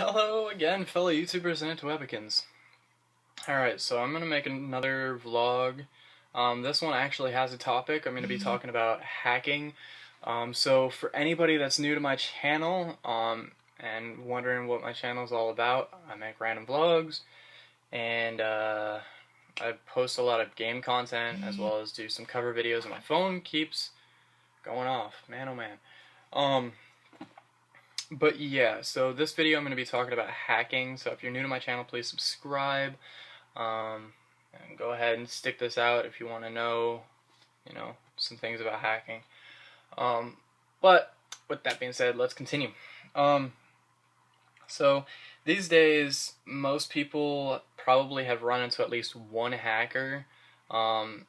Hello again, fellow YouTubers and interwebicans. Alright, so I'm going to make another vlog. This one actually has a topic. I'm going to be talking about hacking. So for anybody that's new to my channel and wondering what my channel is all about, I make random vlogs and I post a lot of game content as well as do some cover videos, and my phone keeps going off. Man, oh man. But yeah, so this video I'm going to be talking about hacking, so if you're new to my channel, please subscribe, and go ahead and stick this out if you want to know, some things about hacking. But with that being said, let's continue. So these days, most people probably have run into at least one hacker, and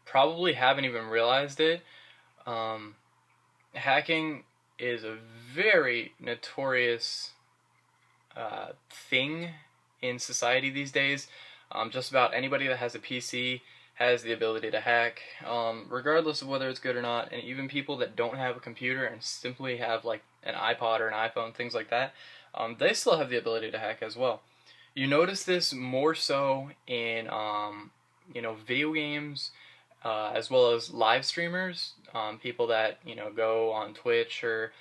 probably haven't even realized it. Hacking is a very notorious thing in society these days. Just about anybody that has a PC has the ability to hack, regardless of whether it's good or not, and even people that don't have a computer and simply have like an iPod or an iPhone, things like that, they still have the ability to hack as well. You notice this more so in video games, as well as live streamers, people that go on Twitch or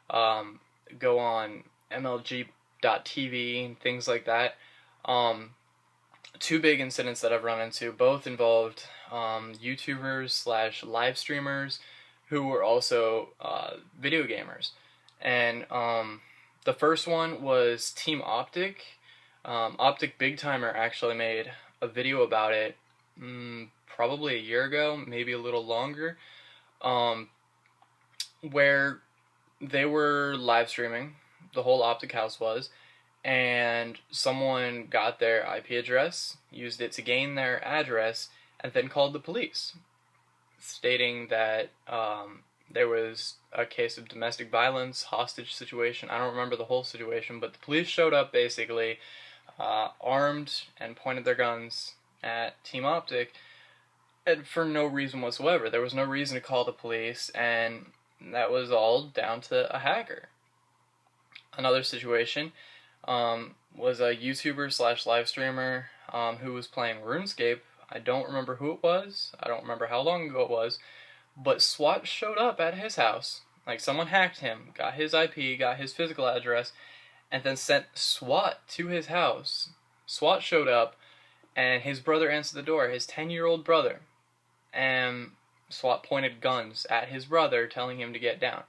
go on MLG.TV and things like that. Two big incidents that I've run into both involved YouTubers slash live streamers who were also video gamers. And the first one was Team Optic. Optic Big Timer actually made a video about it probably a year ago, maybe a little longer, where they were live streaming, the whole Optic House was, and someone got their IP address, used it to gain their address, and then called the police, stating that there was a case of domestic violence, hostage situation. I don't remember the whole situation, but the police showed up basically armed and pointed their guns at Team Optic, and for no reason whatsoever. There was no reason to call the police, and that was all down to a hacker. Another situation was a YouTuber slash live streamer who was playing RuneScape. I don't remember who it was. I don't remember how long ago it was. But SWAT showed up at his house. Like, someone hacked him, got his IP, got his physical address, and then sent SWAT to his house. SWAT showed up, and his brother answered the door, his 10-year-old brother. And SWAT pointed guns at his brother, telling him to get down.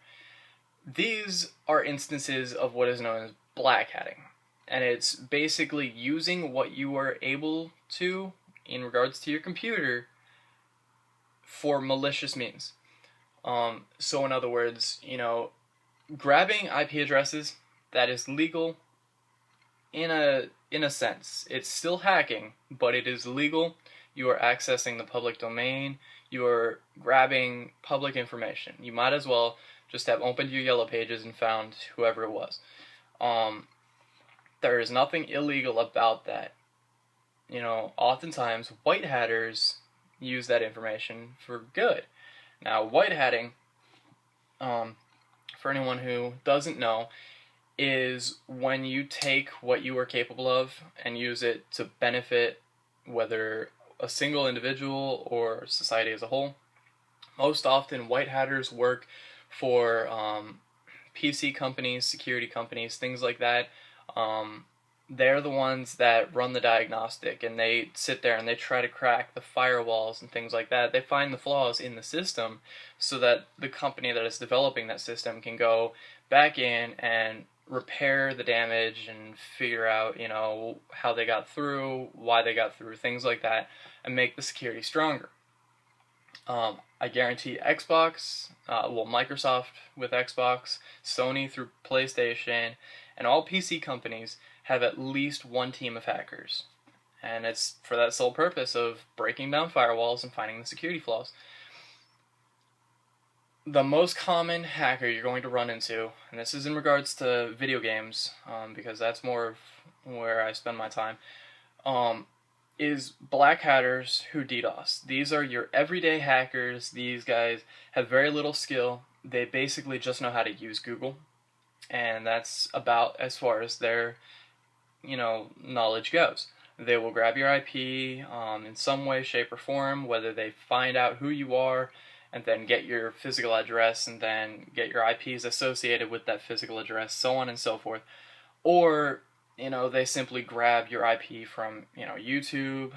These are instances of what is known as black hatting. And it's basically using what you are able to, in regards to your computer, for malicious means. So in other words, grabbing IP addresses, that is legal in a sense. It's still hacking, but it is legal. You are accessing the public domain. You are grabbing public information. You might as well just have opened your yellow pages and found whoever it was. There is nothing illegal about that. Oftentimes white hatters use that information for good. Now, white hatting, for anyone who doesn't know, is when you take what you are capable of and use it to benefit whether a single individual or society as a whole. Most often, white hatters work for PC companies, security companies, things like that. They're the ones that run the diagnostic, and they sit there and they try to crack the firewalls and things like that. They find the flaws in the system so that the company that is developing that system can go back in and repair the damage and figure out, how they got through, why they got through, things like that, and make the security stronger. I guarantee Xbox, Microsoft with Xbox, Sony through PlayStation, and all PC companies have at least one team of hackers. And it's for that sole purpose of breaking down firewalls and finding the security flaws. The most common hacker you're going to run into, and this is in regards to video games, because that's more of where I spend my time, is black hatters who DDoS. These are your everyday hackers. These guys have very little skill. They basically just know how to use Google. and that's about as far as their, knowledge goes. They will grab your IP in some way, shape, or form, whether they find out who you are and then get your physical address and then get your IPs associated with that physical address, so on and so forth. Or, they simply grab your IP from, YouTube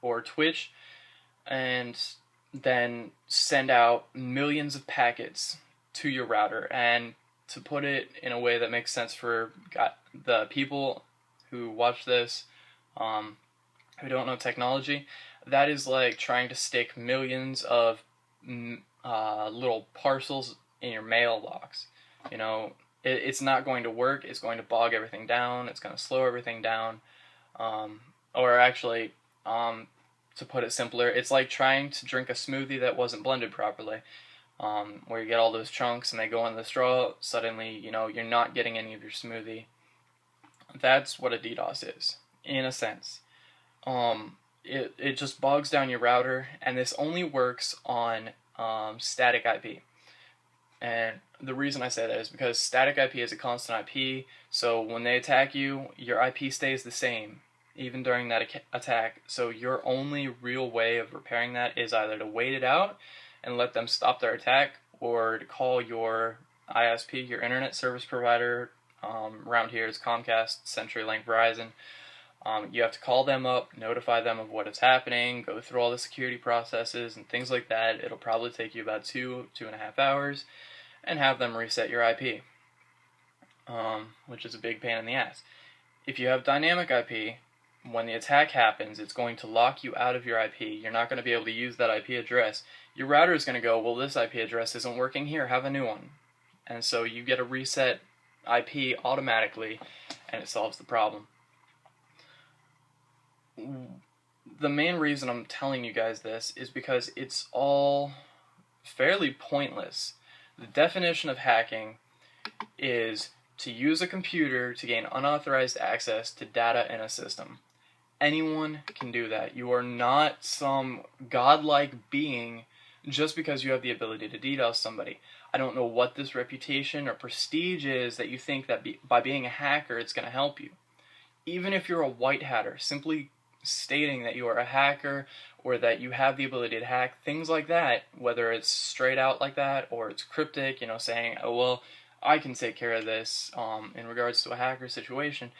or Twitch and then send out millions of packets to your router. And to put it in a way that makes sense for the people who watch this, who don't know technology, that is like trying to stick millions of little parcels in your mailbox. It's not going to work. It's going to bog everything down. It's going to slow everything down. Or actually, to put it simpler, it's like trying to drink a smoothie that wasn't blended properly, where you get all those chunks and they go in the straw. Suddenly, you're not getting any of your smoothie. That's what a DDoS is, in a sense. It just bogs down your router, and this only works on static IP. And the reason I say that is because static IP is a constant IP, so when they attack you, your IP stays the same, even during that attack. So your only real way of repairing that is either to wait it out and let them stop their attack, or to call your ISP, your internet service provider. Around here is Comcast, CenturyLink, Verizon. You have to call them up, notify them of what is happening, go through all the security processes and things like that. It'll probably take you about 2.5 hours, and have them reset your IP, which is a big pain in the ass. If you have dynamic IP, when the attack happens, it's going to lock you out of your IP. You're not going to be able to use that IP address. Your router is going to go, well, this IP address isn't working here, have a new one. And so you get a reset IP automatically, and it solves the problem. The main reason I'm telling you guys this is because it's all fairly pointless. The definition of hacking is to use a computer to gain unauthorized access to data in a system. Anyone can do that. You are not some godlike being just because you have the ability to DDoS somebody. I don't know what this reputation or prestige is that you think that by being a hacker it's going to help you. Even if you're a white hatter, simply stating that you are a hacker or that you have the ability to hack, things like that, whether it's straight out like that or it's cryptic, saying, oh, well, I can take care of this in regards to a hacker situation,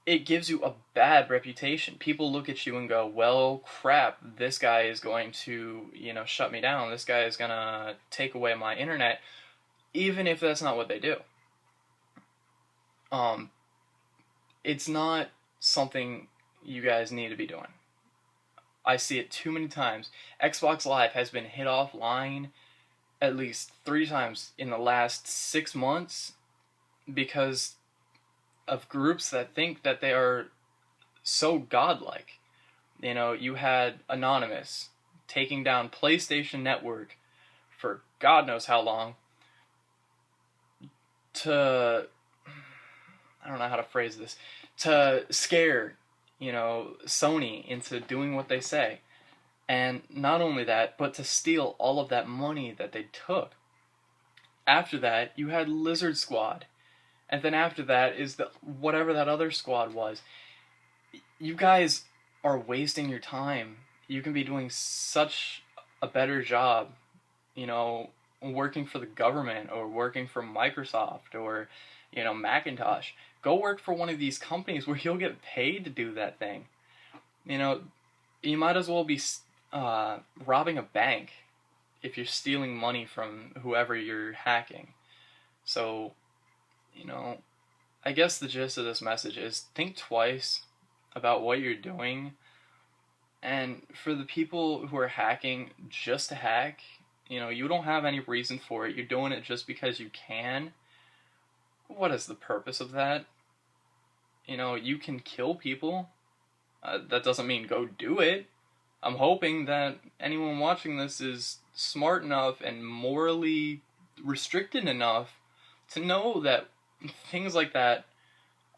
it gives you a bad reputation. People look at you and go, well, crap, this guy is going to, shut me down. This guy is going to take away my internet, even if that's not what they do. It's not something you guys need to be doing. I see it too many times. Xbox Live has been hit offline at least 3 times in the last 6 months because of groups that think that they are so godlike. You had Anonymous taking down PlayStation Network for God knows how long to, I don't know how to phrase this, to scare, Sony into doing what they say. And not only that, but to steal all of that money that they took. After that, you had Lizard Squad. And then after that is whatever that other squad was. You guys are wasting your time. You can be doing such a better job, working for the government or working for Microsoft or, Macintosh. Go work for one of these companies where you'll get paid to do that thing. You might as well be robbing a bank if you're stealing money from whoever you're hacking. So, I guess the gist of this message is think twice about what you're doing. And for the people who are hacking just to hack, you don't have any reason for it. You're doing it just because you can. What is the purpose of that? You can kill people. That doesn't mean go do it. I'm hoping that anyone watching this is smart enough and morally restricted enough to know that things like that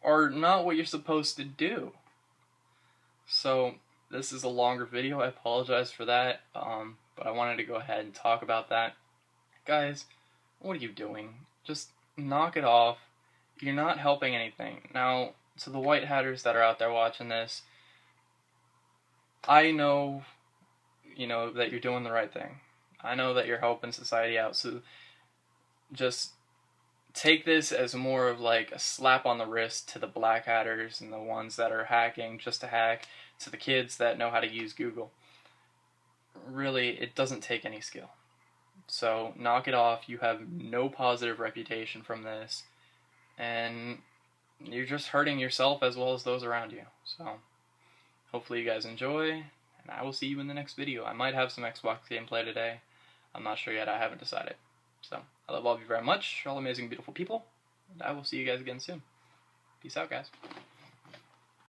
are not what you're supposed to do. So, this is a longer video. I apologize for that, but I wanted to go ahead and talk about that. Guys, what are you doing? Just knock it off. You're not helping anything. Now, to the white hatters that are out there watching this, I know, that you're doing the right thing. I know that you're helping society out, so just take this as more of like a slap on the wrist to the black hatters and the ones that are hacking just to hack, to the kids that know how to use Google. Really, it doesn't take any skill. So knock it off. You have no positive reputation from this, and you're just hurting yourself as well as those around you. So hopefully you guys enjoy, and I will see you in the next video. I might have some Xbox gameplay today. I'm not sure yet. I haven't decided. So I love all of you very much, all amazing, beautiful people, and I will see you guys again soon. Peace out, guys.